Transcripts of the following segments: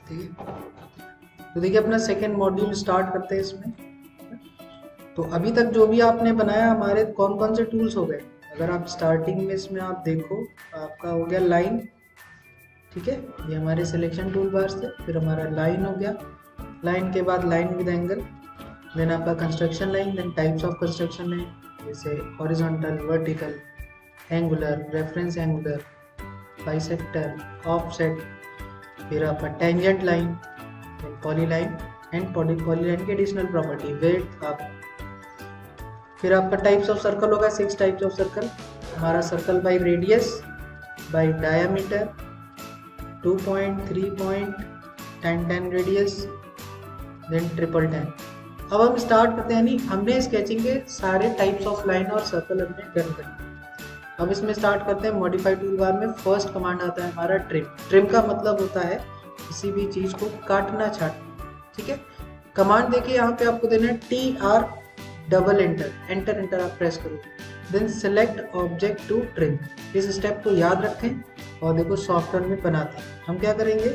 ठीक है। तो देखिए अपना सेकेंड मॉड्यूल स्टार्ट करते हैं इसमें। तो अभी तक जो भी आपने बनाया हमारे कौन कौन से टूल्स हो गए, अगर आप स्टार्टिंग में इसमें आप देखो, आपका हो गया लाइन, ठीक है, ये हमारे सिलेक्शन टूल बार से, फिर हमारा लाइन हो गया, लाइन के बाद लाइन विद एंगल, देन आपका construction line, then types of construction line जैसे horizontal, vertical, angular, reference angular, bisector, offset, फिर आपका tangent line, polyline and polyline की एडिशनल प्रॉपर्टी वेट आप, फिर आपका टाइप्स ऑफ सर्कल होगा 6 टाइप्स ऑफ सर्कल, हमारा circle by radius, by diameter, 2 point, 3 point, 10 radius, then triple 10। अब हम स्टार्ट करते हैं, नहीं हमने स्केचिंग के सारे टाइप्स ऑफ लाइन और सर्कल हमने डन कर। अब इसमें स्टार्ट करते हैं मॉडिफाई टूल बार में। फर्स्ट कमांड आता है हमारा ट्रिम। ट्रिम का मतलब होता है किसी भी चीज को काटना छाटना, ठीक है। कमांड देखिए यहाँ पे आपको देना है TR double enter, enter enter आप प्रेस करो, then select object to trim. इस स्टेप को याद रखें और देखो सॉफ्टवेयर में बनाते हैं हम क्या करेंगे।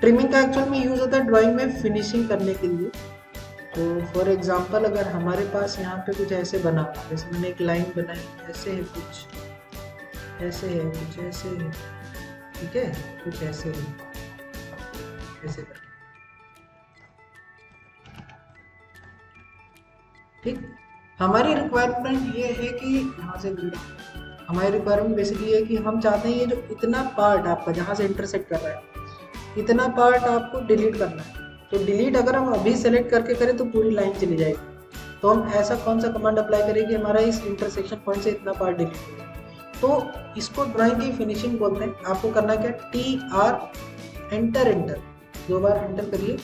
ट्रिमिंग का एक्चुअल में यूज होता है ड्राइंग में फिनिशिंग करने के लिए। तो फॉर एग्जांपल अगर हमारे पास यहाँ पे कुछ ऐसे बना, जैसे मैंने एक लाइन बनाई, ऐसे है कुछ, ऐसे है कुछ, ऐसे है, ठीक है, कुछ ऐसे है, ऐसे कर, ठीक। हमारी रिक्वायरमेंट ये है कि यहाँ से हमारी रिक्वायरमेंट बेसिकली है कि हम चाहते हैं ये जो इतना पार्ट आपका जहाँ से इंटरसेक्ट कर रहा है, इतना पार्ट आपको डिलीट करना है। तो डिलीट अगर हम अभी सेलेक्ट करके करें तो पूरी लाइन चली जाएगी। तो हम ऐसा कौन सा कमांड अप्लाई करें कि हमारा इस इंटरसेक्शन पॉइंट से इतना पार्ट डिलीट हो जाए। तो इसको ड्राइंग की फिनिशिंग बोलते हैं। आपको करना क्या, TR एंटर एंटर, 2 बार एंटर करिए,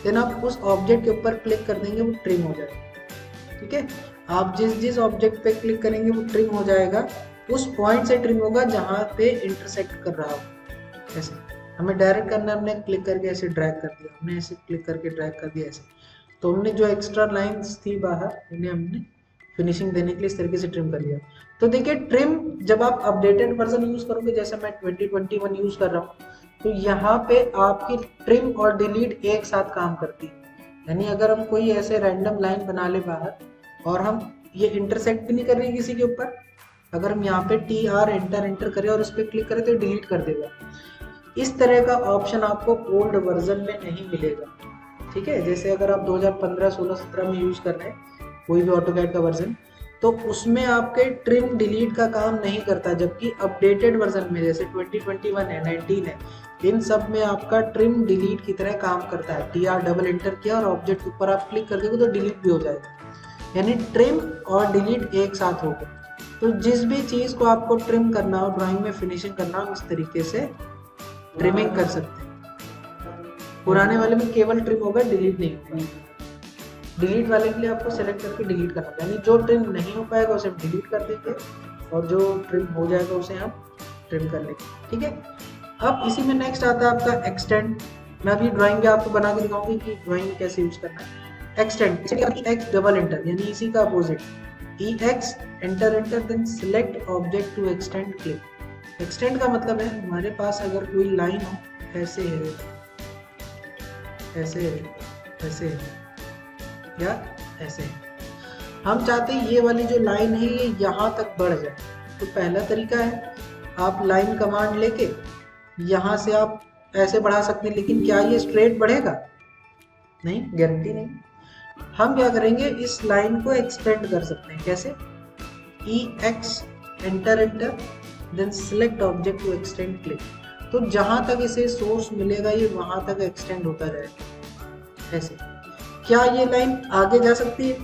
देन आप उस ऑब्जेक्ट के ऊपर क्लिक कर देंगे, वो ट्रिम हो जाएगा, ठीक है। आप जिस जिस ऑब्जेक्ट पे क्लिक करेंगे वो ट्रिम हो जाएगा, उस पॉइंट से ट्रिम होगा जहाँ पे इंटरसेक्ट कर रहा हो। ऐसे हमें डायरेक्ट करना है, हमने क्लिक करके ऐसे ड्रैग कर दिया, हमने ऐसे क्लिक करके ड्रैग कर दिया ऐसे। तो हमने जो एक्स्ट्रा लाइंस थी बाहर, उन्हें हमने फिनिशिंग देने के लिए इस तरीके से ट्रिम कर लिया। तो देखिए ट्रिम जब आप अपडेटेड वर्जन यूज करोगे, जैसे मैं 2021 यूज कर रहा हूँ, तो यहाँ पे आपकी ट्रिम और डिलीट एक साथ काम करती है। यानी अगर हम कोई ऐसे रैंडम लाइन बना ले बाहर और हम ये इंटरसेक्ट भी नहीं कर रहे किसी के ऊपर, अगर हम यहाँ पे TR एंटर एंटर करें और उस पर क्लिक करें तो डिलीट कर देगा। इस तरह का ऑप्शन आपको ओल्ड वर्जन में नहीं मिलेगा, ठीक है। जैसे अगर आप 2015, 16, 17 में यूज कर रहे हैं कोई भी ऑटोकैड का वर्जन, तो उसमें आपके ट्रिम डिलीट का काम नहीं करता, जबकि अपडेटेड वर्जन में जैसे 2021 है, 19 है, इन सब में आपका ट्रिम डिलीट की तरह काम करता है। TR डबल एंटर किया और ऑब्जेक्ट के ऊपर आप क्लिक कर दोगे तो डिलीट भी हो जाएगा, यानी ट्रिम और डिलीट एक साथ होगा। तो जिस भी चीज को आपको ट्रिम करना हो, ड्राइंग में फिनिशिंग करना हो, इस तरीके से ट्रिमिंग कर सकते हैं। पुराने वाले में केवल ट्रिम होगा, डिलीट नहीं होगा। डिलीट वाले के लिए आपको सेलेक्ट करके डिलीट करना होगा, यानी जो ट्रिम नहीं हो पाएगा उसे हम डिलीट कर देंगे और जो ट्रिम हो जाएगा उसे हम ट्रिम कर लेंगे, ठीक है। अब इसी में नेक्स्ट आता है आपका एक्सटेंड। मैं अभी ड्राइंग पे आपको बना के दिखाऊंगी कि ड्राइंग में कैसे यूज करना है। एक्सटेंड, एक्स डबल एंटर, यानी इसी का opposite, EX enter enter, then select object to extend click. Extend का मतलब है हमारे पास अगर कोई लाइन हो, ऐसे है, ऐसे है, ऐसे है, या ऐसे है, हम चाहते हैं ये वाली जो लाइन है ये यहाँ तक बढ़ जाए। तो पहला तरीका है आप लाइन कमांड लेके यहाँ से आप ऐसे बढ़ा सकते हैं, लेकिन क्या ये स्ट्रेट बढ़ेगा? नहीं, गारंटी नहीं। हम क्या करेंगे, इस लाइन को एक्सटेंड कर सकते हैं। कैसे? EX enter enter, then select object to extend click. तो जहां तक इसे सोर्स मिलेगा ये वहां तक एक्सटेंड होता जाएगा, ऐसे। क्या ये लाइन आगे जा सकती है?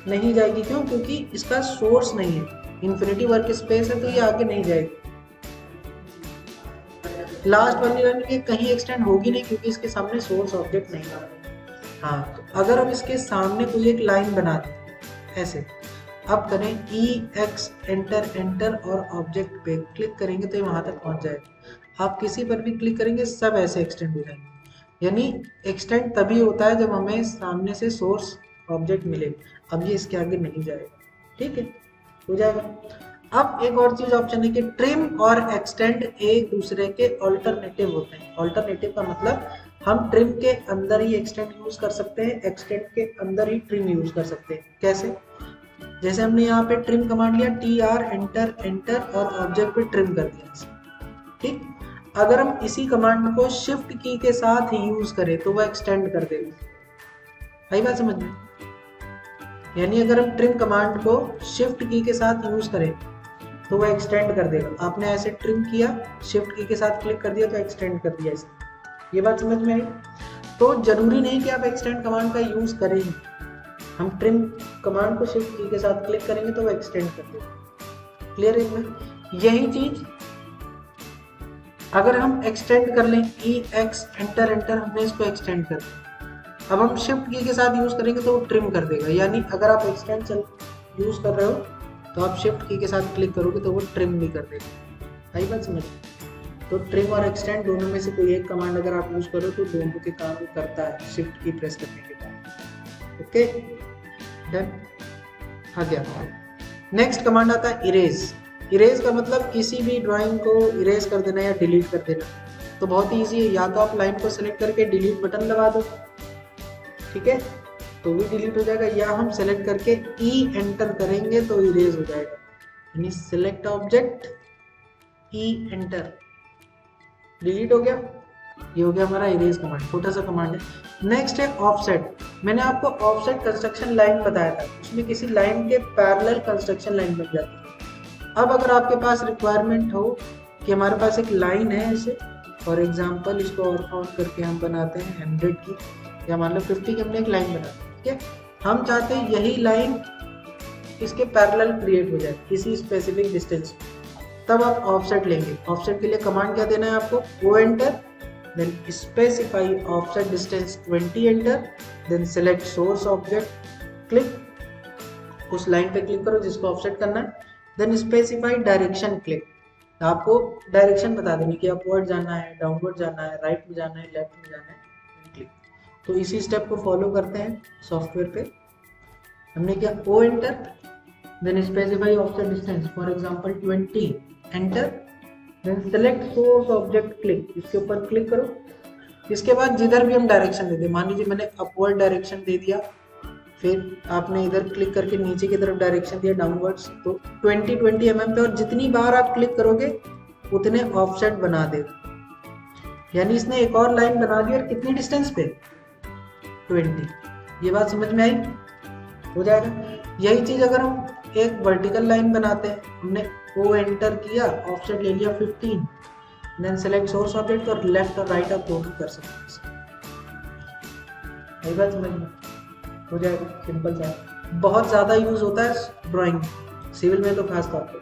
नहीं जाएगी। क्यों? क्योंकि इसका सोर्स नहीं है, इन्फिनिटी वर्क स्पेस है, तो ये आगे नहीं जाएगी। लास्ट वाली लाइन ये कहीं एक्सटेंड होगी नहीं क्योंकि इसके सामने सोर्स ऑब्जेक्ट नहीं है। हाँ, तो अगर हम इसके सामने कोई एक लाइन बना दें ऐसे, अब करें EX एंटर एंटर और ऑब्जेक्ट पे क्लिक करेंगे तो ये वहां तक पहुंच जाएगा। आप किसी पर भी क्लिक करेंगे सब ऐसे एक्सटेंड हो जाएंगे। यानी एक्सटेंड तभी होता है जब हमें सामने से सोर्स ऑब्जेक्ट मिले। अब ये इसके आगे नहीं जाएगा, ठीक है, हो जाएगा। अब एक और चीज ऑप्शन है कि ट्रिम और एक्सटेंड एक दूसरे के ऑल्टरनेटिव होते हैं। ऑल्टरनेटिव का मतलब हम ट्रिम के अंदर ही एक्सटेंड यूज कर सकते हैं, एक्सटेंड के अंदर ही ट्रिम यूज कर सकते हैं। कैसे? जैसे हमने यहाँ पे ट्रिम कमांड लिया, TR एंटर एंटर और ऑब्जेक्ट पे ट्रिम कर दिया, ठीक। अगर हम इसी कमांड को शिफ्ट की के साथ ही यूज करें तो वह एक्सटेंड कर देगा। आई बात समझ में? यानी अगर हम ट्रिम कमांड को शिफ्ट की के साथ यूज करें तो वह एक्सटेंड कर देगा। आपने ऐसे ट्रिम किया, शिफ्ट की के साथ क्लिक कर दिया तो एक्सटेंड कर दिया इसने। ये बात समझ में आई? तो जरूरी नहीं कि आप एक्सटेंड कमांड का यूज करें, हम ट्रिम कमांड को शिफ्ट की के साथ क्लिक करेंगे तो वह एक्सटेंड कर देगा। क्लियर है इसमें? यही चीज अगर हम एक्सटेंड कर लें, EX एंटर एंटर, हमने इसको एक्सटेंड कर दिया। अब हम शिफ्ट की के साथ यूज करेंगे तो वो ट्रिम कर देगा। यानी अगर आप एक्सटेंड यूज कर रहे हो तो आप शिफ्ट की के साथ क्लिक करोगे तो वो ट्रिम भी कर देगा। आई बात समझ? तो ट्रिम और एक्सटेंड दोनों में से कोई एक कमांड अगर आप यूज करो तो दोनों के काम करता है शिफ्ट की प्रेस करने के बाद। Okay, done. आगे आता है नेक्स्ट कमांड आता है इरेज। इरेज का मतलब किसी भी ड्राइंग को इरेज कर देना या डिलीट कर देना। तो बहुत ही ईजी है, या तो आप लाइन को सिलेक्ट करके डिलीट बटन दबा दो, ठीक है, तो भी डिलीट हो जाएगा, या हम सेलेक्ट करके E एंटर करेंगे तो इरेज हो जाएगा। यानी select object, E enter, delete हो गया। ये हो गया हमारा इरेज कमांड, छोटा सा कमांड है। नेक्स्ट है ऑफसेट। मैंने आपको ऑफसेट कंस्ट्रक्शन लाइन बताया था, उसमें किसी लाइन के पैरेलल कंस्ट्रक्शन लाइन बन जाती है। अब अगर आपके पास रिक्वायरमेंट हो कि हमारे पास एक लाइन है, ऐसे फॉर एग्जांपल इसको और काउंट करके हम बनाते हैं 100 की, या मान लो 50 की हमने एक लाइन बना, ठीक है, हम चाहते हैं यही लाइन इसके पैरेलल क्रिएट हो जाए किसी स्पेसिफिक डिस्टेंस, तब आप ऑफसेट लेंगे। ऑफसेट के लिए कमांड क्या देना है आपको? O enter, then specify offset distance 20 enter, then select source object, click, उस लाइन पे क्लिक करो जिसको ऑफसेट करना है, देन स्पेसिफाई डायरेक्शन, क्लिक, आपको डायरेक्शन बता देनी कि अपवर्ड जाना है, डाउनवर्ड जाना है, राइट में जाना है, लेफ्ट में जाना है, क्लिक। तो इसी स्टेप को फॉलो करते हैं सॉफ्टवेयर पे। हमने क्या? O enter, then specify offset distance for example 20 enter, then select source object, click, इसके ऊपर क्लिक करो। इसके बाद जिधर भी हम डायरेक्शन दे दें, मान लीजिए मैंने अपवर्ड डायरेक्शन दे दिया, फिर आपने इधर क्लिक करके नीचे की तरफ डायरेक्शन दिया डाउनवर्ड्स, तो 20 mm पे, और जितनी बार आप क्लिक करोगे उतने ऑफसेट बना देगा। यानी इसने एक और लाइन बना दी और कितनी डिस्टेंस पे? 20। ये बात समझ में आई? हो जाएगा। यही चीज अगर हम एक वर्टिकल लाइन बनाते हैं, हमने O एंटर किया, ऑफसेट ले लिया 15, देन सेलेक्ट सोर्स ऑब्जेक्ट, और लेफ्ट और राइट आप दोनों कर सकते हैं। यही बात समझ में हो जाएगा, सिंपल सा। बहुत ज़्यादा यूज होता है ड्राइंग, सिविल में तो खास तौर पे।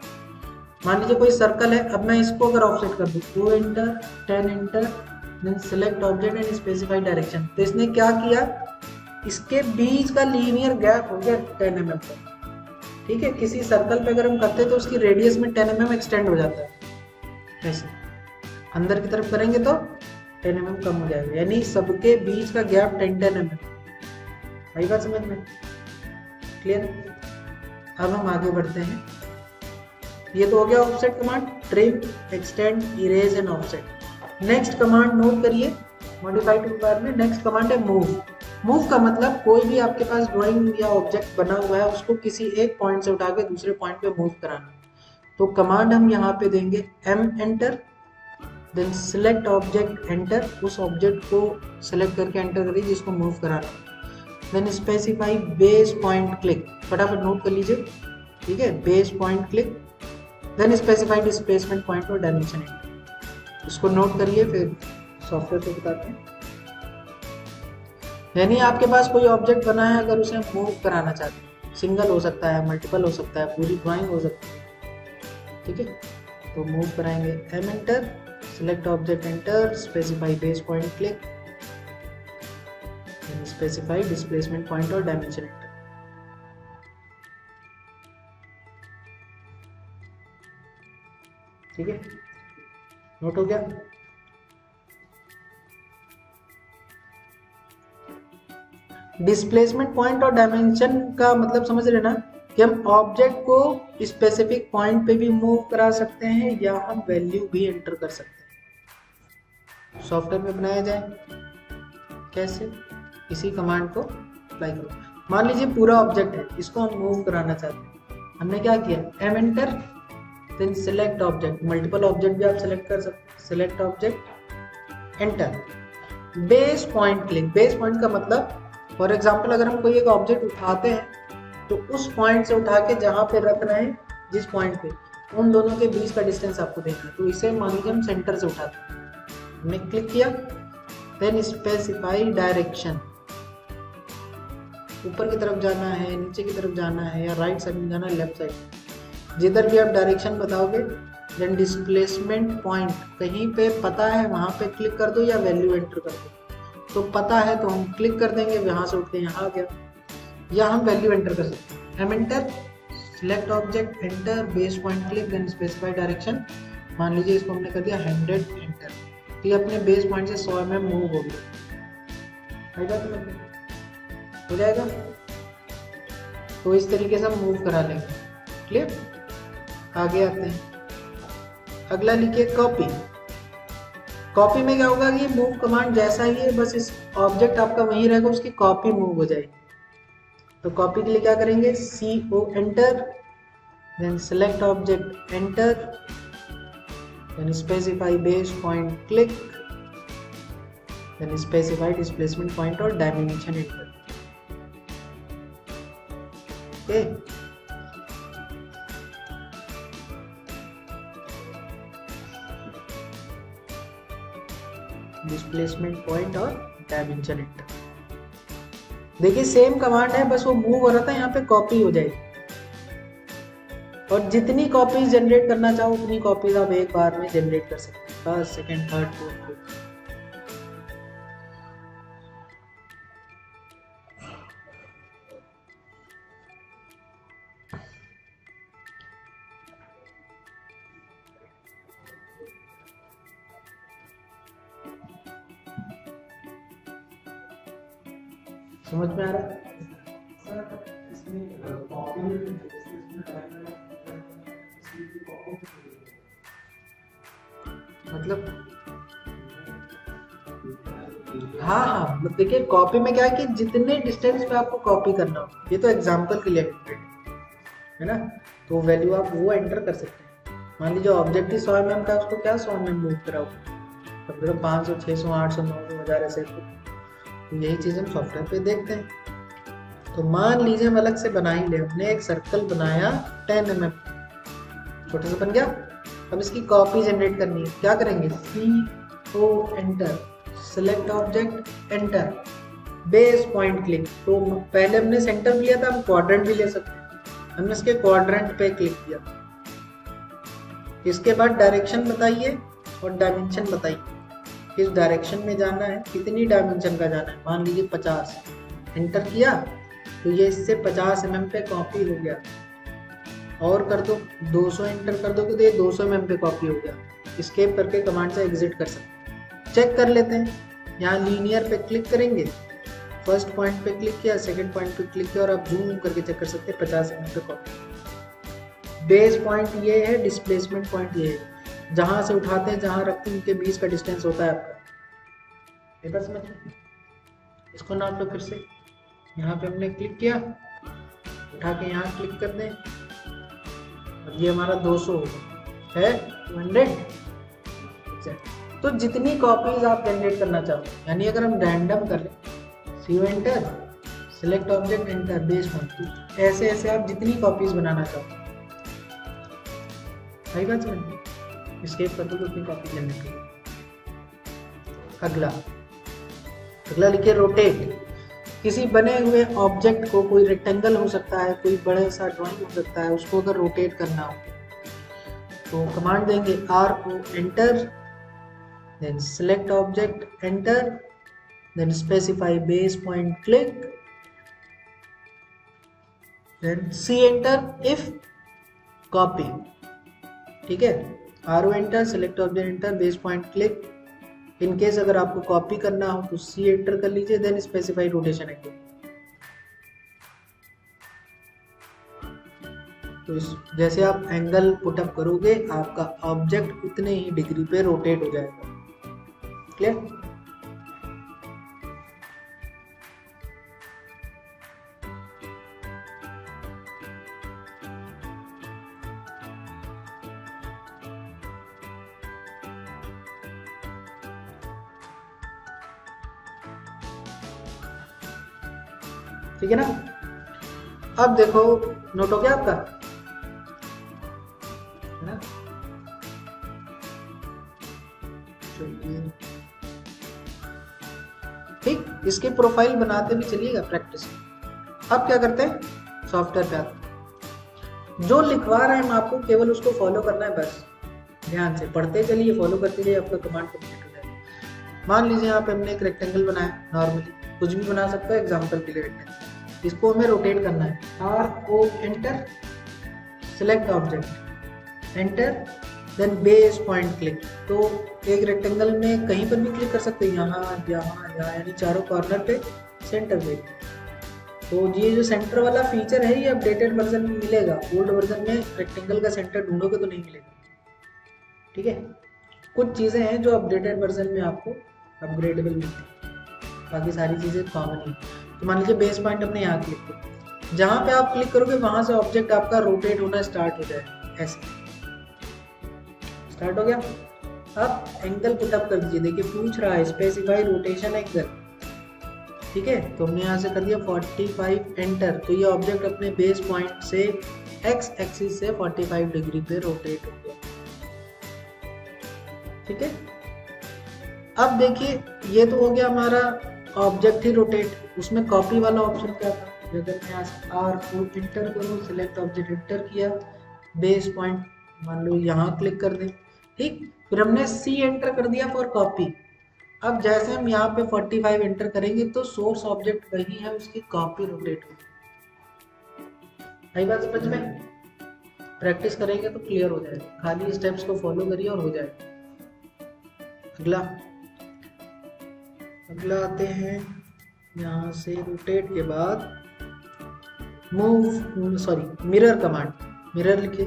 मान लीजिए कोई सर्कल है, अब मैं इसको अगर ऑफसेट कर दूँ, O enter, 10 enter, then select object and specify direction, तो इसने क्या किया? इसके बीच का लीनियर गैप हो गया 10 mm का, ठीक है। किसी सर्कल पे अगर हम करते हैं तो उसकी रेडियस में 10 mm एक्सटेंड हो जाता है। ऐसे अंदर की तरफ करेंगे तो 10 mm कम हो जाएगा, यानी सबके बीच का गैप 10 mm। आई बात समझ में? क्लियर? अब हम आगे बढ़ते हैं। ये तो हो गया offset command, trim, extend, erase and offset. Next command not करिए मॉडिफाई टूलबार में। नेक्स्ट कमांड है मूव। मूव का मतलब कोई भी आपके पास ड्राइंग या ऑब्जेक्ट बना हुआ है उसको किसी एक पॉइंट से उठा के दूसरे पॉइंट पे मूव कराना। तो कमांड हम यहाँ पे देंगे M enter, then select object enter, उस ऑब्जेक्ट को सिलेक्ट करके एंटर करिए जिसको मूव कराना, then specify base point, click, फटाफट नोट कर लीजिए, ठीक है, base point, click, then specify displacement point और डायमेंशन एंटर। इसको नोट करिए, फिर सॉफ्टवेयर को बताते हैं। यानी आपके पास कोई ऑब्जेक्ट बना है, अगर उसे मूव कराना चाहते हैं, सिंगल हो सकता है, मल्टीपल हो सकता है, पूरी ड्राइंग हो सकती है, ठीक है, तो मूव कराएंगे M enter, select object enter, specify base point, click, specify displacement point और डायमेंशन एंटर। ठीक है, नोट हो गया। डिस्प्लेसमेंट पॉइंट और डायमेंशन का मतलब समझ रहे ना कि हम ऑब्जेक्ट को स्पेसिफिक पॉइंट पे भी मूव करा सकते हैं या हम वैल्यू भी एंटर कर सकते हैं। सॉफ्टवेयर में बनाया जाए कैसे, इसी कमांड को अप्लाई करो। मान लीजिए पूरा ऑब्जेक्ट है, इसको हम मूव कराना चाहते हैं। हमने क्या किया, M enter, then select object, multiple object भी आप सिलेक्ट कर सकते हैं, select object, enter, base point click. Base point का मतलब फॉर एग्जांपल अगर हम कोई एक ऑब्जेक्ट उठाते हैं तो उस पॉइंट से उठा के जहां पे रख रहे हैं, जिस पॉइंट पे, उन दोनों के बीच का डिस्टेंस आपको देखना है। तो इसे मान लीजिए हम सेंटर से उठाते हैं, हमने क्लिक किया, देन स्पेसिफाई डायरेक्शन, ऊपर की तरफ जाना है, नीचे की तरफ जाना है, या राइट साइड में जाना है, लेफ्ट साइड, जिधर भी आप डायरेक्शन बताओगे। देन डिस्प्लेसमेंट पॉइंट, कहीं पे पता है वहां पे क्लिक कर दो या वैल्यू एंटर कर दो। तो पता है तो हम क्लिक कर देंगे, यहाँ से उठ के यहाँ आ गया, या हम वैल्यू एंटर कर सकते हैं। M enter, select object, enter, base point click, then specify direction. मान लीजिए इसको हमने कर दिया 100, एंटर, तो ये अपने बेस पॉइंट से 100 mm मूव हो गया, हो जाएगा। तो इस तरीके से हम मूव करा लेंगे। क्लियर, आगे आते हैं। अगला लिखिए कॉपी। कॉपी में क्या होगा कि मूव कमांड जैसा ही है, बस इस ऑब्जेक्ट आपका वहीं रहेगा, उसकी कॉपी मूव हो जाएगी। तो कॉपी के लिए क्या करेंगे, CO enter, then select object, enter, then specify base point click, then specify displacement point और dimension enter. Okay, displacement point और डायमेंशन एंटर। देखिए सेम कमांड है, बस वो मूव हो रहा था, यहाँ पे कॉपी हो जाएगी। और जितनी कॉपीज जनरेट करना चाहो उतनी कॉपीज आप एक बार में जनरेट कर सकते हैं, फर्स्ट, सेकंड, थर्ड, फोर्थ। समझ में आ रहा है? मतलब हाँ, मतलब देखिए कॉपी में क्या है कि जितने डिस्टेंस पे आपको कॉपी करना हो, ये तो एग्जांपल के लिए है ना, तो वैल्यू आप वो एंटर कर सकते हैं। मान लीजिए ऑब्जेक्ट ही 100 mm का, उसको क्या 100 mm मूव कराओ, कम से कम 500, 600, 800, 900, 1000 ऐसे। तो यही चीज़ हम सॉफ्टवेयर पे देखते हैं। तो मान लीजिए हम अलग से बना ही ले, हमने एक सर्कल बनाया 10 mm, छोटा सा बन गया। अब इसकी कॉपी जनरेट करनी है, क्या करेंगे, CO enter, select object, enter, base point click. तो पहले हमने सेंटर भी लिया था, हम क्वाड्रेंट भी ले सकते हैं, हमने इसके क्वाड्रेंट पे क्लिक किया। इसके बाद डायरेक्शन बताइए और डायमेंशन बताइए, किस डायरेक्शन में जाना है, कितनी डायमेंशन का जाना है। मान लीजिए 50, एंटर किया तो ये इससे 50 mm पे कॉपी हो गया। और कर दो 200, एंटर कर दोगे तो ये 200 mm पे कॉपी हो गया। एस्केप करके कमांड से एग्जिट कर सकते हैं। चेक कर लेते हैं, यहाँ लीनियर पे क्लिक करेंगे, फर्स्ट पॉइंट पे क्लिक किया, सेकंड पॉइंट पे क्लिक किया, और आप जूम करके चेक कर सकते हैं 50 mm पे कॉपी। बेस पॉइंट ये है, डिस्प्लेसमेंट पॉइंट ये है, जहां से उठाते हैं जहां रखते हैं उनके बीच का डिस्टेंस होता है आपका। बस समझ, इसको नाप लो फिर से। यहाँ पे हमने क्लिक किया, उठा के यहाँ क्लिक कर दें, और ये हमारा 200 है, 200। तो जितनी कॉपीज आप जनरेट करना चाहो, यानी अगर हम रैंडम कर लें, CO enter, select object, enter, base point, ऐसे ऐसे आप जितनी कॉपीज बनाना चाहो, सही बात समझ, एस्केप कर दो तो उतनी कॉपी जनरेट करो। अगला लिखिए रोटेट। किसी बने हुए ऑब्जेक्ट को, कोई रेक्टेंगल हो सकता है, कोई बड़ा सा ड्राइंग हो सकता है, उसको अगर रोटेट करना हो तो कमांड देंगे RO enter, then select object, enter, then specify base point click, then C enter if copy. ठीक है, RO enter, select object, enter, base point click. In case अगर आपको कॉपी करना हो तो C एंटर कर लीजिए, देन स्पेसिफाई रोटेशन एंगल। तो इस जैसे आप एंगल पुटअप करोगे आपका ऑब्जेक्ट उतने ही डिग्री पे रोटेट हो जाएगा। क्लियर? ठीक है ना? अब देखो, नोट हो गया आपका, है ना? ठीक, इसकी प्रोफाइल बनाते भी चलिएगा प्रैक्टिस। अब क्या करते हैं, सॉफ्टवेयर पे आते हैं। जो लिखवा रहे हैं हम आपको केवल उसको फॉलो करना है, बस ध्यान से पढ़ते चलिए, फॉलो करते जाइए, आपका कमांड कंप्लीट हो जाएगा। मान लीजिए यहाँ पे हमने एक रेक्टेंगल बनाया, नॉर्मली कुछ भी बना सकता है, एग्जाम्पल के लिए रेक्टेंगल, इसको हमें रोटेट करना है। R-O enter, select object, enter, then base point click. तो एक रेक्टेंगल में कहीं पर भी क्लिक कर सकते हैं, यहाँ यहाँ यहाँ, यानी चारों कॉर्नर पे सेंटर पे। तो ये जो सेंटर वाला फीचर है ये अपडेटेड वर्जन में मिलेगा, ओल्ड वर्जन में रेक्टेंगल का सेंटर ढूंढोगे तो नहीं मिलेगा। ठीक है, कुछ चीज़ें हैं जो अपडेटेड वर्जन में आपको अपग्रेडेबल मिलती है, बाकी सारी चीज़ें कॉमन ही। तो मान लीजिए बेस पॉइंट अपने यहाँ क्लिक करो, जहाँ पे आप क्लिक करोगे वहां से ऑब्जेक्ट आपका रोटेट होना स्टार्ट हो जाएगा। ऐसे स्टार्ट हो गया। अब एंगल पुटअप कर दीजिए, देखिए पूछ रहा है स्पेसिफाई रोटेशन एंगल। ठीक है, तो हमने यहाँ से कर दिया 45 एंटर। तो ये ऑब्जेक्ट अपने बेस पॉइंट से एक्स एक्सिस से 45 डिग्री पे रोटेट हो गया। ठीक है, अब देखिए ये तो हो गया हमारा ऑब्जेक्ट ही रोटेट। उसमें कॉपी वाला ऑप्शन क्या था, अगर मैं यहाँ से R को एंटर करूँ, सिलेक्ट ऑब्जेक्ट एंटर किया, बेस पॉइंट मान लो यहाँ क्लिक कर दें। ठीक, फिर हमने C एंटर कर दिया फॉर कॉपी। अब जैसे हम यहाँ पे 45 एंटर करेंगे तो सोर्स ऑब्जेक्ट वही है, उसकी कॉपी रोटेट होगी। आई बात समझ में? प्रैक्टिस करेंगे तो क्लियर हो जाएगा, खाली स्टेप्स को फॉलो करिए और हो जाएगा। अगला आते हैं, यहाँ से रोटेट के बाद move, sorry mirror command. Mirror लिखिए।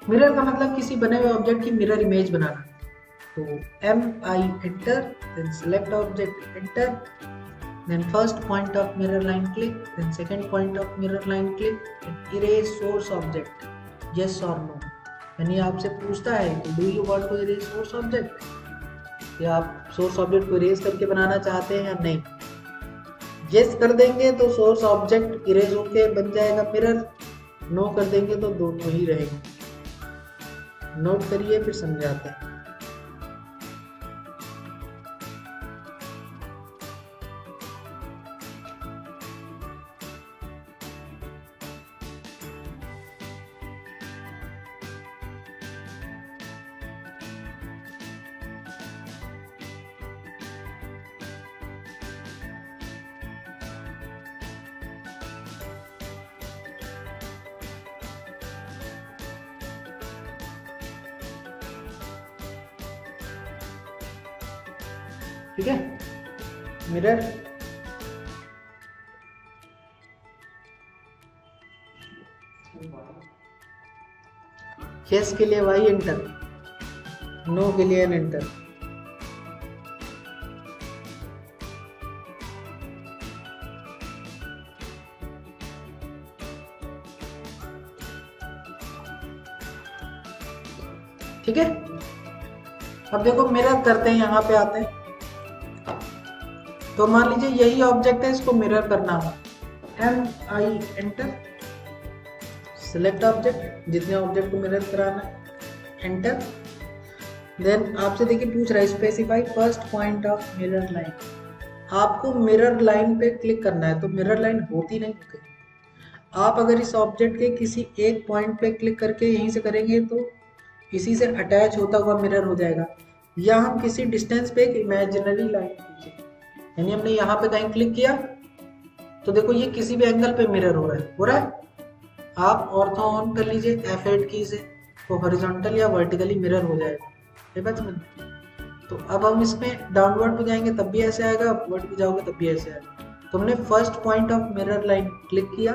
मिरर का मतलब किसी बने हुए ऑब्जेक्ट की मिरर इमेज बनाना। तो MI enter, then select object enter, then first point of mirror line click, then second point of mirror line click, and erase source object, yes और नो। यानी आपसे पूछता है कि do you want to erase source object, या आप source object को erase करके बनाना चाहते हैं या नहीं। यस कर देंगे तो सोर्स ऑब्जेक्ट इरेज होके बन जाएगा मिरर, नो कर देंगे तो दोनों ही रहेंगे। नोट करिए फिर समझाते हैं। ठीक है, मिरर यस के लिए वाई एंटर, नो के लिए एन एंटर। ठीक है, अब देखो मिरर करते हैं, यहाँ पे आते हैं। तो मान लीजिए यही ऑब्जेक्ट है, इसको मिरर करना है। MI एंटर, सिलेक्ट ऑब्जेक्ट, जितने ऑब्जेक्ट को मिरर कराना है, एंटर। देन आपसे देखिए पूछ रहा है specify first point of mirror line. आपको मिरर लाइन पे क्लिक करना है, तो मिरर लाइन होती नहीं होती। आप अगर इस ऑब्जेक्ट के किसी एक पॉइंट पे क्लिक करके यहीं से करेंगे तो इसी से अटैच होता हुआ मिरर हो जाएगा। या हम किसी डिस्टेंस पे एक इमेजिनरी लाइन खींचे, यानी हमने यहाँ पे कहीं क्लिक किया तो देखो ये किसी भी एंगल पे मिरर हो रहा है। आप ऑर्थो ऑन कर लीजिए F8 की से, तो हॉरिजॉन्टल या वर्टिकली मिरर हो जाएगा। ये बात समझ। तो अब हम इसमें डाउनवर्ड पे जाएंगे तब भी ऐसे आएगा, अपवर्ड पे जाओगे तब भी ऐसे आएगा। तुमने first point of mirror line click किया,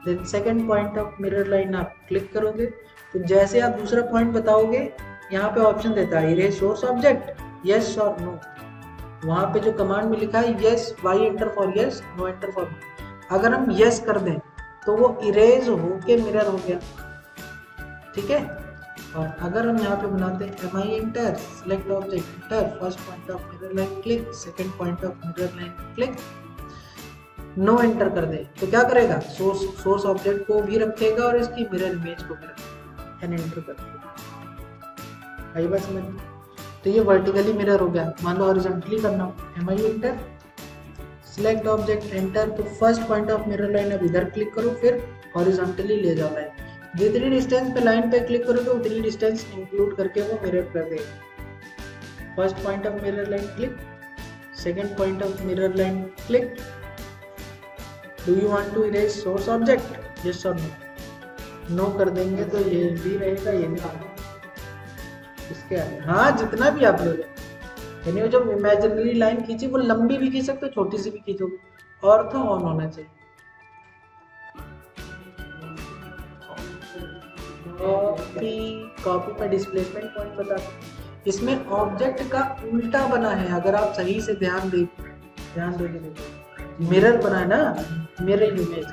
then second point of mirror line आप क्लिक करोगे, तो जैसे आप दूसरा पॉइंट बताओगे यहाँ पे ऑप्शन देता है इरेज सोर्स ऑब्जेक्ट, यस और नो। वहाँ पे जो कमांड में लिखा है yes, Y enter for yes, no enter for no. अगर हम यस कर दें तो वो इरेज होके मिरर हो गया, ठीक है। और अगर हम यहाँ पे बनाते हैं M I enter, select object enter, first point of mirror line click, second point of mirror line click, no enter कर दे तो क्या करेगा, सोर्स ऑब्जेक्ट को भी रखेगा और इसकी मिरर इमेज को भी रखेगा, एन एंटर कर देगा। आई बात समझ? तो ये वर्टिकली मिरर हो गया। मान लो हॉरिजॉन्टली करना हो, M I enter, select object enter, तो first point of mirror line अब इधर क्लिक करो, फिर हॉरिजॉन्टली ले जाओ लाइन। जितनी डिस्टेंस पे लाइन पे क्लिक करोगे उतनी डिस्टेंस इंक्लूड करके वो मिरर कर देगा। First point of mirror line click, second point of mirror line click, do you want to erase source object, yes और नो। नो कर देंगे तो ये भी रहेगा, ये भी रहेगा, इसके आगे हाँ जितना भी आप लोग, यानी वो जो इमेजिनरी लाइन खींची वो लंबी भी खींच सकते हो, छोटी सी भी खींचोगे, ऑर्थो ऑन होना चाहिए। कॉपी में डिस्प्लेसमेंट पॉइंट बता, इसमें ऑब्जेक्ट का उल्टा बना है। अगर आप सही से ध्यान दे मिरर बना है ना, मिरर इमेज,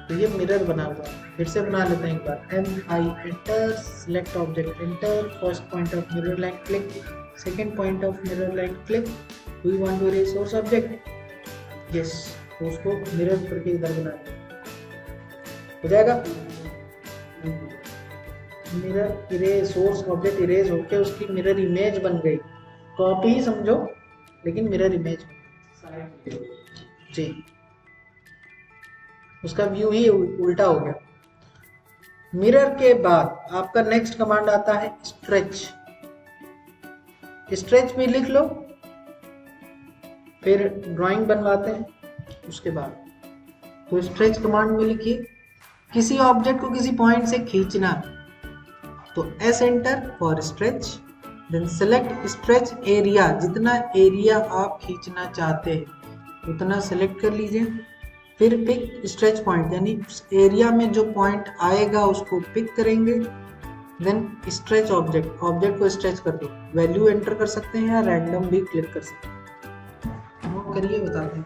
तो ये मिरर बना हुआ है। फिर से बना लेते हैं एक बार, M I enter, select object enter, first point of mirror line click, second point of mirror line click, we want to erase source object, yes, तो उसको मिरर करके इधर बना हो जाएगा। Mirror erase, source object erase होके उसकी mirror image बन गई, कॉपी ही समझो लेकिन मिरर इमेज जी, उसका व्यू ही उल्टा हो गया। मिरर के बाद आपका नेक्स्ट कमांड आता है स्ट्रेच। स्ट्रेच भी लिख लो, फिर ड्राइंग बनवाते हैं उसके बाद। तो स्ट्रेच कमांड में लिखिए किसी ऑब्जेक्ट को किसी पॉइंट से खींचना, तो S enter for stretch, then select stretch area, जितना एरिया आप खींचना चाहते हैं उतना सेलेक्ट कर लीजिए, फिर पिक स्ट्रेच पॉइंट, यानी उस एरिया में जो पॉइंट आएगा उसको पिक करेंगे, देन स्ट्रेच ऑब्जेक्ट, ऑब्जेक्ट को स्ट्रेच कर दो, वैल्यू एंटर कर सकते हैं या रैंडम भी क्लिक कर सकते हैं, नोट करिए बताते हैं।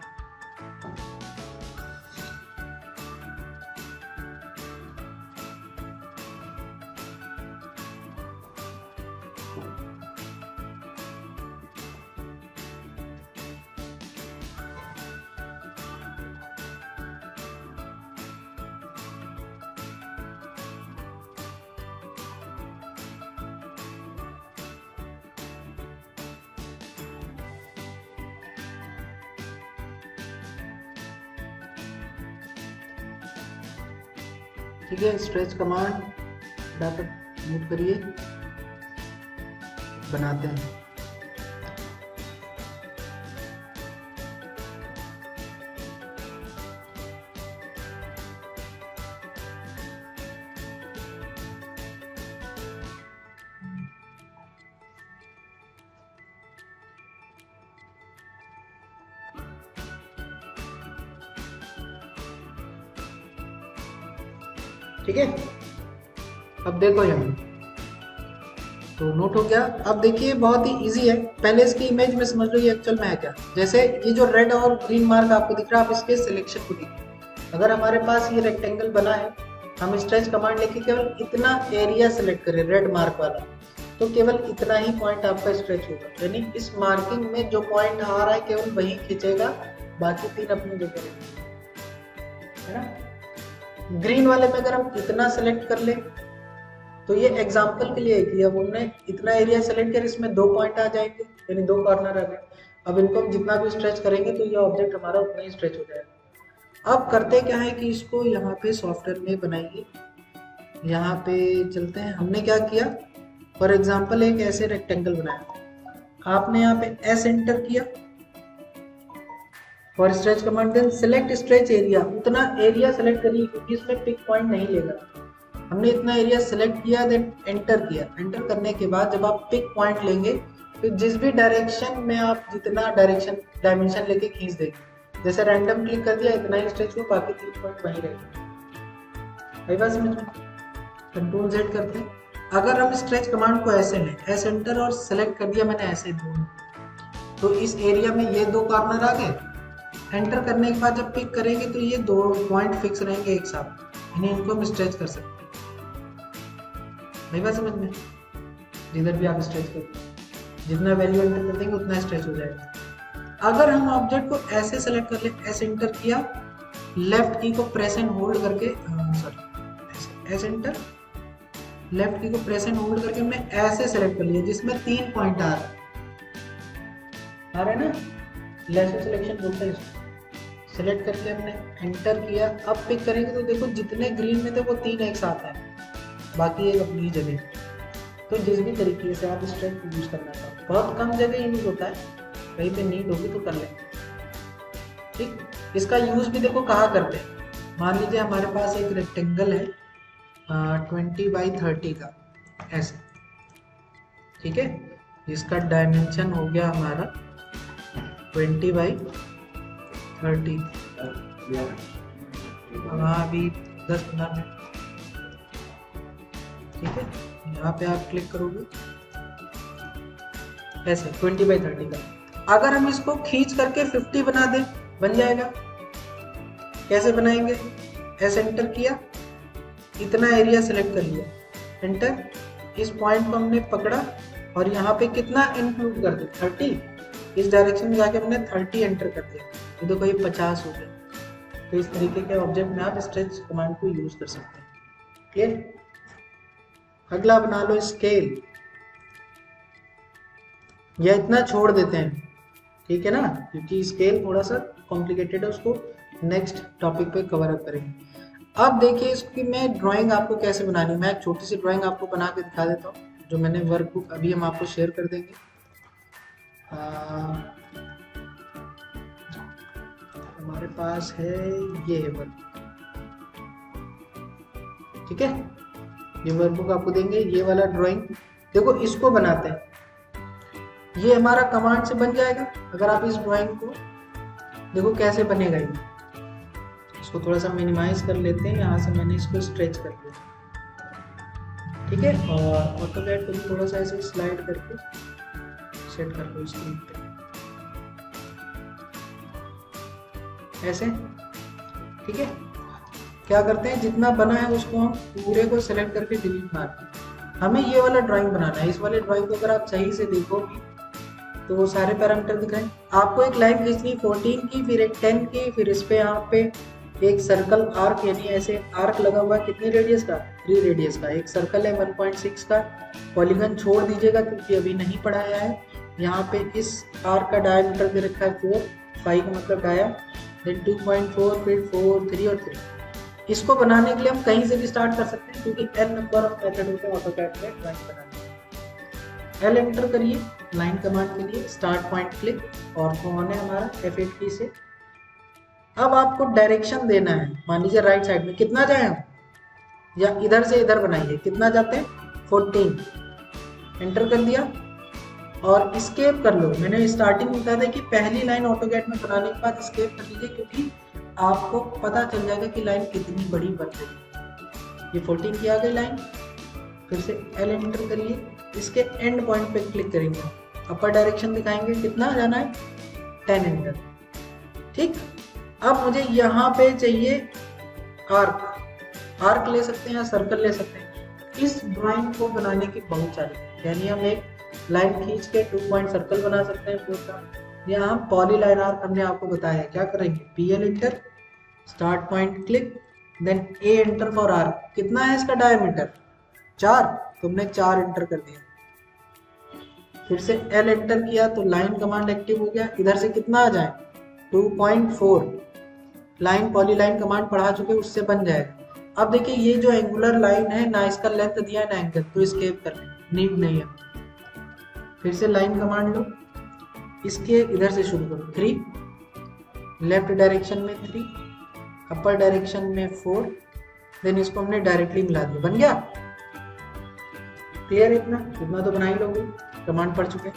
ठीक है, स्ट्रेच कमांड डाटा नोट करिए, बनाते हैं। ठीक है, अब देखो यहाँ तो नोट हो गया। अब देखिए बहुत ही इजी है, पहले इसकी इमेज में समझ लो ये एक्चुअल में है क्या। जैसे ये जो रेड और ग्रीन मार्क आपको दिख रहा है, आप इसके सिलेक्शन को देखिए। अगर हमारे पास ये रेक्टेंगल बना है, हम स्ट्रेच कमांड लेके केवल इतना एरिया सेलेक्ट करें रेड मार्क वाला, तो केवल इतना ही पॉइंट आपका स्ट्रेच होगा, यानी इस मार्किंग में जो पॉइंट आ रहा है केवल वही खींचेगा, बाकी तीन अपनी जगह है ना। ग्रीन वाले में अगर हम इतना सेलेक्ट कर ले, तो ये एग्जांपल के लिए कि अब हमने इतना एरिया सेलेक्ट किया, इसमें दो पॉइंट आ जाएंगे, यानी दो कॉर्नर आ गए। अब इनको हम जितना भी स्ट्रेच करेंगे तो ये ऑब्जेक्ट हमारा उतना ही स्ट्रेच हो जाएगा। अब करते क्या है कि इसको यहाँ पे सॉफ्टवेयर में बनाइए। यहाँ पे चलते हैं, हमने क्या किया, फॉर एग्जाम्पल एक ऐसे रेक्टेंगल बनाया, आपने यहाँ पे एस एंटर किया for stretch command, then select stretch area, उतना एरिया सेलेक्ट करिए क्योंकि इसमें पिक पॉइंट नहीं लेगा। हमने इतना एरिया सेलेक्ट किया, देन एंटर किया। एंटर करने के बाद जब आप पिक पॉइंट लेंगे तो जिस भी डायरेक्शन में आप जितना डायमेंशन लेके खींच देंगे, जैसे रैंडम क्लिक कर दिया, इतना ही स्ट्रेच हुआ, बाकी 3 पॉइंट वहीं रहेगा। भाई बात समझ में? कंट्रोल जेड करते हैं। अगर हम स्ट्रेच कमांड को ऐसे लें, एस एंटर और सेलेक्ट कर दिया मैंने ऐसे दोनों, तो इस एरिया में ये 2 कॉर्नर आ गए। एंटर करने के बाद जब पिक करेंगे तो ये 2 पॉइंट फिक्स रहेंगे एक साथ, यानी इनको हम स्ट्रेच कर सकते हैं। भाई बात समझ में? जिधर भी आप स्ट्रेच करें, जितना वैल्यू एंटर कर देंगे उतना स्ट्रेच हो जाएगा। अगर हम ऑब्जेक्ट को ऐसे सेलेक्ट कर ले, एस एंटर किया, लेफ्ट की को प्रेस एंड होल्ड करके, सॉरी एस एंटर, लेफ्ट की को प्रेस एंड होल्ड करके हमने ऐसे सेलेक्ट कर लिया जिसमें 3 पॉइंट आ रहे हैं ना, लेसो सिलेक्शन बोलते हैं इसको। सेलेक्ट करके हमने एंटर किया, अब पिक करेंगे तो देखो जितने ग्रीन में थे वो 3 एक साथ हैं, बाकी एक अपनी जगह। तो जिस भी तरीके से आप स्ट्रेच को यूज करना चाहो, बहुत कम जगह यूज होता है, कहीं पे नीड होगी तो कर लें। ठीक, इसका यूज भी देखो कहाँ करते हैं। मान लीजिए हमारे पास एक रेक्टेंगल है 20x30 का, ऐसे, ठीक है, जिसका डायमेंशन हो गया हमारा 20x30। हाँ अभी 10-15 मिनट, ठीक है। यहाँ पे आप क्लिक करोगे ऐसे 20x30 का। अगर हम इसको खींच करके 50 बना दें, बन जाएगा। कैसे बनाएंगे? एस एंटर किया, इतना एरिया सेलेक्ट कर लिया, एंटर, इस पॉइंट को हमने पकड़ा और यहाँ पे कितना इंक्लूड कर दिया 30, इस डायरेक्शन में जाके हमने 30 एंटर कर दिया, तो देखो ये 50 हो गया। तो इस तरीके के ऑब्जेक्ट में आप स्ट्रेच कमांड को यूज कर सकते हैं। क्लियर? अगला बना लो स्केल, या इतना छोड़ देते हैं, ठीक है ना, क्योंकि स्केल थोड़ा सा कॉम्प्लिकेटेड है, उसको नेक्स्ट टॉपिक पे कवर अप करेंगे। अब देखिए इसकी मैं ड्राइंग आपको कैसे बनानी है। मैं एक छोटी सी ड्राइंग आपको बना के दिखा देता हूँ, जो मैंने वर्कबुक अभी हम आपको शेयर कर देंगे। हमारे पास है ये वर्कबुक, ठीक है, ये वर्कबुक आपको देंगे, ये वाला ड्राइंग देखो, इसको बनाते हैं, ये हमारा कमांड से बन जाएगा। अगर आप इस ड्राइंग को देखो कैसे बनेगा, ये इसको थोड़ा सा मिनिमाइज कर लेते हैं, यहाँ से मैंने इसको स्ट्रेच कर लिया, ठीक है, और ऑटोकैड को भी थोड़ा सा ऐसे स्लाइड करके सेट कर लो स्क्रीन पे ऐसे, ठीक है। क्या करते हैं, जितना बना है उसको हम पूरे को सेलेक्ट करके डिलीट मारते हैं। हमें ये वाला ड्राइंग बनाना है। इस वाले ड्राइंग को अगर आप सही से देखोगे तो वो सारे पैरामीटर दिख रहे हैं। आपको एक लाइन खींचनी 14 की, फिर एक 10 की, फिर इस पे यहाँ पे एक सर्कल आर्क, यानी ऐसे आर्क लगा हुआ है, कितने रेडियस का, 3 रेडियस का। एक सर्कल है 1.6 का, पॉलीगन छोड़ दीजिएगा क्योंकि अभी नहीं पढ़ाया है। यहाँ पे इस आर्क का डायमीटर दे रखा है 4, 5 का मतलब डाया, देन 2.4, फिर 4, 3 और 3। इसको बनाने के लिए हम कहीं से भी स्टार्ट कर सकते हैं, क्योंकि n नंबर ऑफ मेथड होते हैं ऑटोकैड में ड्राइंग बनाने। L एंटर करिए लाइन कमांड के लिए, स्टार्ट पॉइंट क्लिक, और ऑन है हमारा F8 की से। अब आपको डायरेक्शन देना है, मान लीजिए राइट साइड में कितना जाए हम, या इधर से इधर बनाइए, कितना जाते हैं 14, एंटर कर दिया और स्केप कर लो। मैंने स्टार्टिंग में बताया था कि पहली लाइन ऑटोकैड में बनाने के बाद स्केप कर लीजिए, क्योंकि आपको पता चल जाएगा कि लाइन कितनी बड़ी बन गई। ये 14 की आ गई लाइन, फिर से L एंटर करिए, इसके एंड पॉइंट पे क्लिक करेंगे, अपर डायरेक्शन दिखाएंगे, कितना जाना है 10, एंटर, ठीक। अब मुझे यहाँ पे चाहिए आर्क ले सकते हैं या सर्कल ले सकते हैं। इस ड्राइंग को बनाने की बहुत सारी, यानी हम एक लाइन खींच के 2 पॉइंट सर्कल बना सकते हैं पूरा का। यहाँ हम पॉली लाइन आर्क हमने आपको बताया है, क्या करेंगे, PL enter, start point click, then A enter for arc. कितना है इसका डायमीटर 4, तुमने 4 एंटर कर दिया। फिर से L एंटर किया तो लाइन कमांड एक्टिव हो गया। इधर से कितना आ जाए 2.4, लाइन पॉली लाइन कमांड पढ़ा चुके, उससे बन जाएगा। अब देखिए ये जो एंगुलर लाइन है ना, इसका लेंथ दिया है ना एंगल, तो स्केप कर लें, नीड नहीं है। फिर से लाइन कमांड लो, इसके इधर से शुरू करो, 3, लेफ्ट डायरेक्शन में 3, अपर डायरेक्शन में 4, देन इसको हमने डायरेक्टली मिला दिया, बन गया। क्लियर? इतना तो बना ही लोगे, कमांड पढ़ चुके।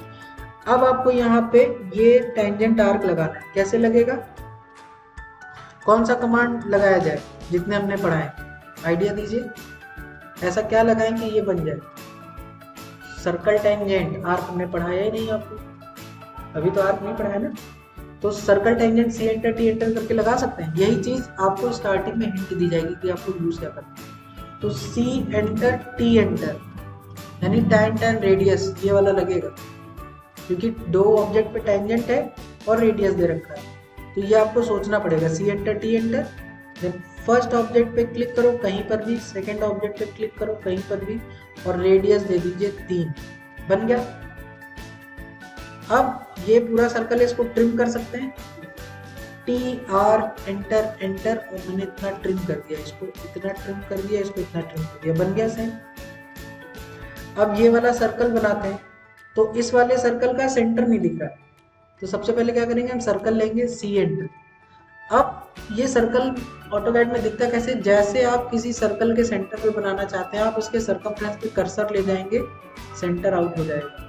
अब आपको यहाँ पे ये टेंजेंट आर्क लगाना है। कैसे लगेगा, कौन सा कमांड लगाया जाए जितने हमने पढ़ा है, आइडिया दीजिए। ऐसा क्या लगाएं कि ये बन जाए। सर्कल टेंजेंट आर्क हमने पढ़ाया ही नहीं आपको, अभी तो आर्क नहीं पढ़ाया ना, तो circle tangent C enter T enter करके लगा सकते हैं। यही चीज आपको स्टार्टिंग में हिंट दी जाएगी कि आपको यूज क्या करना है। तो सी एंटर टी एंटर यानी tan tan रेडियस ये वाला लगेगा, क्योंकि दो ऑब्जेक्ट पे टेंजेंट है और रेडियस दे रखा है। तो ये आपको सोचना पड़ेगा, C enter T enter, then first object पे क्लिक करो कहीं पर भी, सेकंड ऑब्जेक्ट पे क्लिक करो कहीं पर भी, और रेडियस दे दीजिए 3। बन गया। अब ये पूरा सर्कल इसको ट्रिम कर सकते हैं, टी आर एंटर एंटर, और मैंने इतना ट्रिम कर दिया, इसको इतना ट्रिम कर दिया, इसको इतना ट्रिम कर दिया, बन गया सेम। अब ये वाला सर्कल बनाते हैं, तो इस वाले सर्कल का सेंटर नहीं दिख रहा, तो सबसे पहले क्या करेंगे, हम सर्कल लेंगे सी एंटर। अब ये सर्कल ऑटोकैड में दिखता कैसे, जैसे आप किसी सर्कल के सेंटर पे बनाना चाहते हैं, आप उसके सर्कमफ्रेंस पे कर्सर ले जाएंगे, सेंटर आउट हो जाएगा।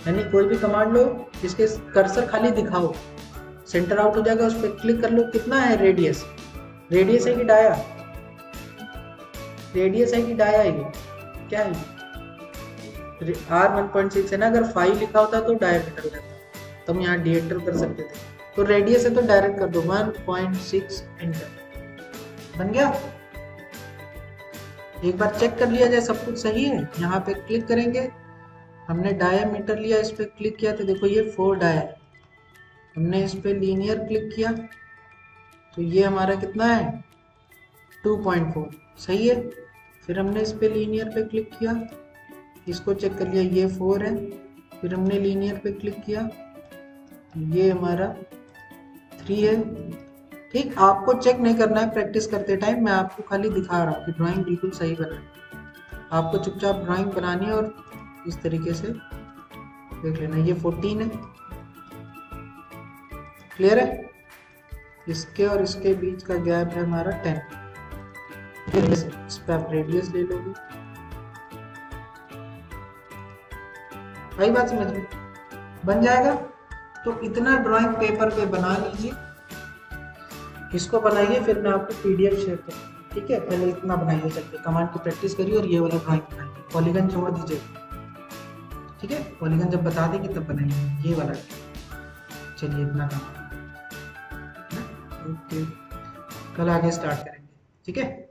यानी कोई भी कमांड लो, इसके कर्सर खाली दिखाओ, सेंटर आउट हो जाएगा, उस पर क्लिक कर लो। कितना है रेडियस, रेडियस है कि डाया, रेडियस है कि डाया, ये क्या है, R 1.6 है ना, अगर 5 लिखा होता तो डायमीटर रहता, तो हम यहाँ डी एंटर कर सकते थे। तो रेडियस है तो डायरेक्ट कर दो 1.6 एंटर, बन गया। एक बार चेक कर लिया जाए सब कुछ सही है, यहाँ पे क्लिक करेंगे, हमने डायमीटर लिया, इस पे क्लिक किया तो देखो ये 4 डाया है, हमने इस पे लीनियर क्लिक किया तो ये हमारा कितना है 2.4, सही है। फिर हमने इस पे लीनियर पे क्लिक किया, इसको चेक कर लिया, ये 4 है। फिर हमने लीनियर पे क्लिक किया, ये हमारा 3 है। ठीक, आपको चेक नहीं करना है प्रैक्टिस करते टाइम, मैं आपको खाली दिखा रहा हूँ कि ड्राइंग बिल्कुल सही बना है। आपको चुपचाप ड्राइंग बनानी है और इस तरीके से देख लेना। ये 14 है, क्लियर है। इसके और इसके बीच का गैप है हमारा 10। फिर इस पे आप रेडियस ले लोगे, वही बात समझ में बन जाएगा। तो इतना ड्राइंग पेपर पे बना लीजिए, इसको बनाइए, फिर मैं आपको पीडीएफ शेयर करूँ, ठीक है। पहले इतना बनाइए, चलते कमांड की प्रैक्टिस करिए और ये वाला ड्राइंग बनाइए, पॉलीगन छोड़ दीजिए, ठीक है। पॉलीगन जब बता देंगे तब बनाइए ये वाला। चलिए इतना काम, ओके, कल आगे स्टार्ट करेंगे, ठीक है।